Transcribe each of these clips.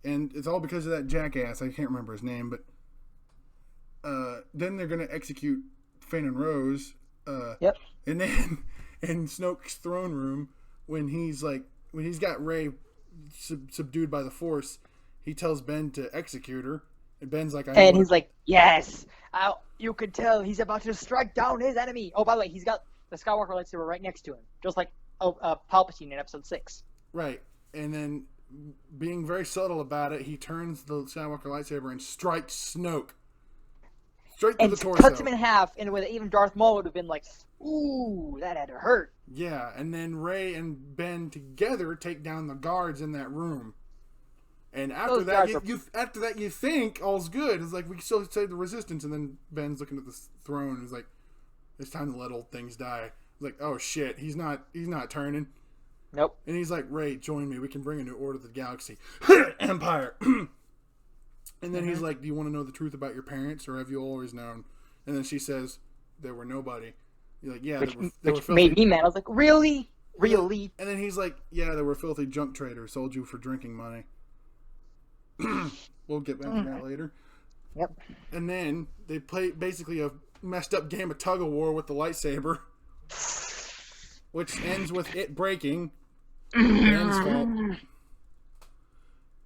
And it's all because of that jackass. I can't remember his name, but then they're going to execute Finn and Rose. Yep. And then in Snoke's throne room, when he's got Rey subdued by the Force, he tells Ben to execute her. And Ben's like, And he's like, yes. You could tell he's about to strike down his enemy. Oh, by the way, he's got the Skywalker lightsaber right next to him, just like Palpatine in Episode 6. Right. And then, being very subtle about it, he turns the Skywalker lightsaber and strikes Snoke. Straight through And the torso. cuts him in half in a way that even Darth Maul would have been like, ooh, that had to hurt. Yeah, and then Rey and Ben together take down the guards in that room. And after that, you think all's good. It's like, we can still save the Resistance. And then Ben's looking at the throne and he's like, it's time to let old things die. He's like, oh shit, he's not turning. Nope. And he's like, Rey, join me. We can bring a new order to the galaxy. Empire. And then he's like, do you want to know the truth about your parents, or have you always known? And then she says, there were nobody. You're like, yeah, which made me mad. I was like, really? Really? And then he's like, yeah, they were filthy junk traders, sold you for drinking money. We'll get back to that later. Yep. And then they play basically a messed up game of tug of war with the lightsaber, which ends with it breaking. Ben's fault.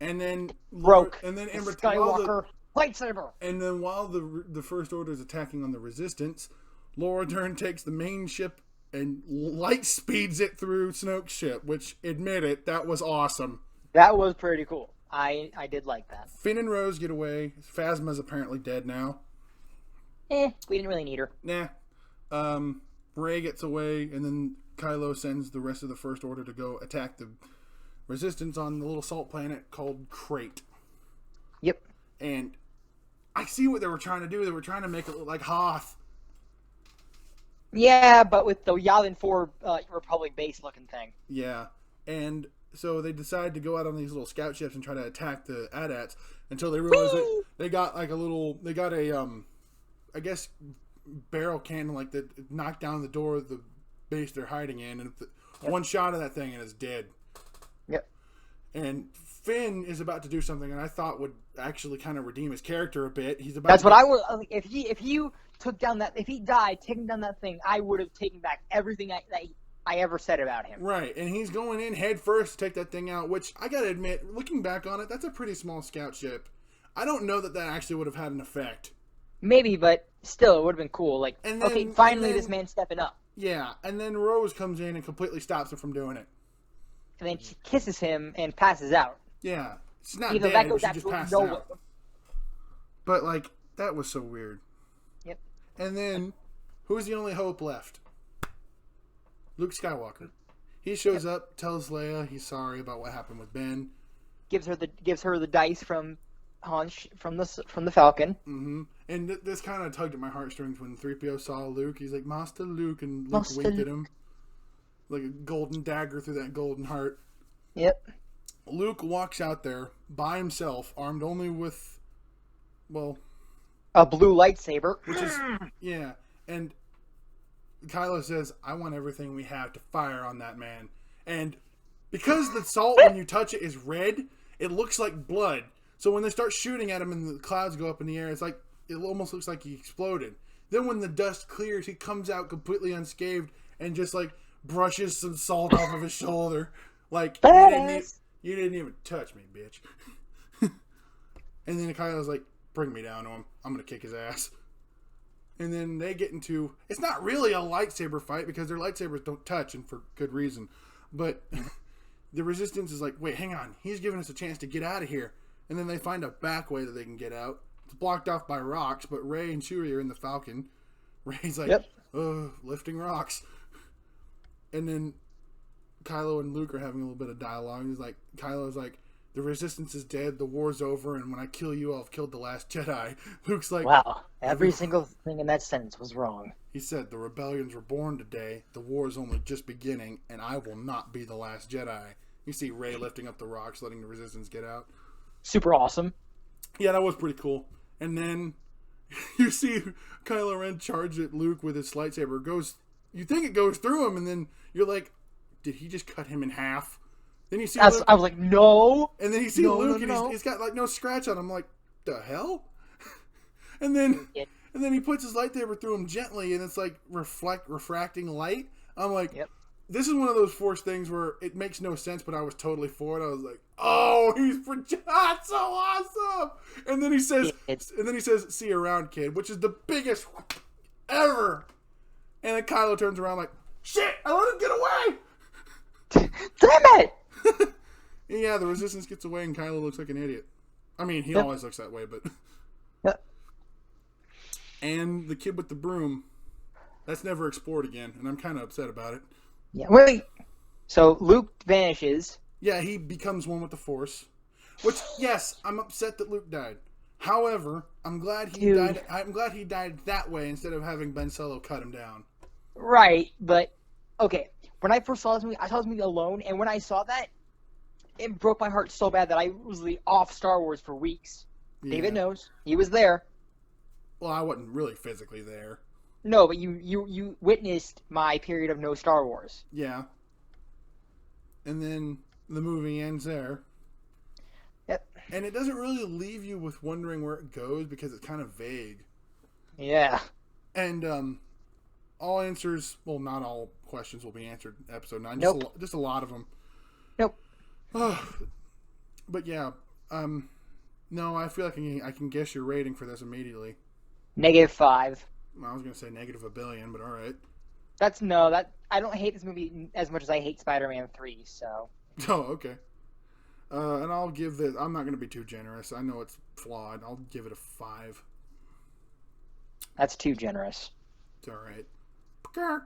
And then broke. And then the Skywalker lightsaber. And then while the First Order is attacking on the Resistance, Laura Dern takes the main ship and light speeds it through Snoke's ship, which, admit it, that was awesome. That was pretty cool. I did like that. Finn and Rose get away. Phasma's apparently dead now. We didn't really need her. Nah. Rey gets away, and then Kylo sends the rest of the First Order to go attack the Resistance on the little salt planet called Crate. Yep. And I see what they were trying to do. They were trying to make it look like Hoth. Yeah, but with the Yavin 4 Republic base looking thing. Yeah. And so they decide to go out on these little scout ships and try to attack the AT-ATs until they realize that they got I guess, barrel cannon that knocked down the door of the base they're hiding in. And one shot of that thing and it's dead. Yep. And Finn is about to do something that I thought would actually kind of redeem his character a bit. That's what I would. If he took down that, if he died taking down that thing, I would have taken back everything I ever said about him. Right, and he's going in head first to take that thing out, which I gotta admit, looking back on it, that's a pretty small scout ship. I don't know that actually would have had an effect. Maybe, but still, it would have been cool. Like, okay, finally this man's stepping up. Yeah, and then Rose comes in and completely stops him from doing it. And then she kisses him and passes out. Yeah, she's not Even dead, that goes she just passes nowhere. out. But, that was so weird. Yep. And then, who's the only hope left? Luke Skywalker. He shows up, tells Leia he's sorry about what happened with Ben. Gives her the dice from from the Falcon. Mm-hmm. And this kind of tugged at my heartstrings when 3PO saw Luke. He's like, Master Luke, and Luke winked at him. Like a golden dagger through that golden heart. Yep. Luke walks out there by himself, armed only with, a blue lightsaber. Which is, yeah. And Kylo says, I want everything we have to fire on that man. And because the salt, when you touch it, is red, it looks like blood. So when they start shooting at him and the clouds go up in the air, it's like, it almost looks like he exploded. Then when the dust clears, he comes out completely unscathed and just brushes some salt off of his shoulder. Like, you didn't even touch me, bitch. And then Kylo's like, bring me down to him. I'm going to kick his ass. And then they get into, it's not really a lightsaber fight because their lightsabers don't touch, and for good reason. But the Resistance is like, wait, hang on. He's giving us a chance to get out of here. And then they find a back way that they can get out. It's blocked off by rocks, but Rey and Chewie are in the Falcon. Rey's like, lifting rocks. And then Kylo and Luke are having a little bit of dialogue. Kylo's like, the Resistance is dead, the war's over, and when I kill you, I'll have killed the last Jedi. Luke's like, wow, every single thing in that sentence was wrong. He said, the rebellions were born today, the war is only just beginning, and I will not be the last Jedi. You see Rey lifting up the rocks, letting the Resistance get out. Super awesome. Yeah, that was pretty cool. And then you see Kylo Ren charge at Luke with his lightsaber. You think it goes through him, and then you're like, did he just cut him in half? Then you see I Luke, was like, no. and then you see No, Luke, no, and no. he's got like no scratch on him. I'm like, the hell? and then Yeah. and then he puts his lightsaber through him gently, and it's like refracting light. I'm like, Yep. this is one of those Force things where it makes no sense, but I was totally for it. I was like, oh, that's so awesome. And then he says, see you around, kid, which is the biggest ever. And then Kylo turns around like, shit, I let him get away. Damn it! Yeah, the Resistance gets away, and Kylo looks like an idiot. I mean, he always looks that way, but. Yep. And the kid with the broom, that's never explored again, and I'm kind of upset about it. Yeah. Wait. So Luke vanishes. Yeah, he becomes one with the Force. Which, yes, I'm upset that Luke died. However, I'm glad he died. I'm glad he died that way instead of having Ben Solo cut him down. Right, but okay. When I first saw this movie, I saw this movie alone, and when I saw that, it broke my heart so bad that I was off Star Wars for weeks. Yeah. David knows he was there. Well, I wasn't really physically there. No, but you witnessed my period of no Star Wars. Yeah. And then the movie ends there. Yep. And it doesn't really leave you with wondering where it goes because it's kind of vague. Yeah. And all answers, well, not all questions will be answered in episode 9. Nope. Just a lot of them. Nope. But yeah, no, I feel like I can guess your rating for this immediately. -5. I was gonna say -1 billion, but all right. I don't hate this movie as much as I hate Spider-Man 3. So. Oh, okay. And I'll give this. I'm not gonna be too generous. I know it's flawed. I'll give it a 5. That's too generous. It's all right. Because.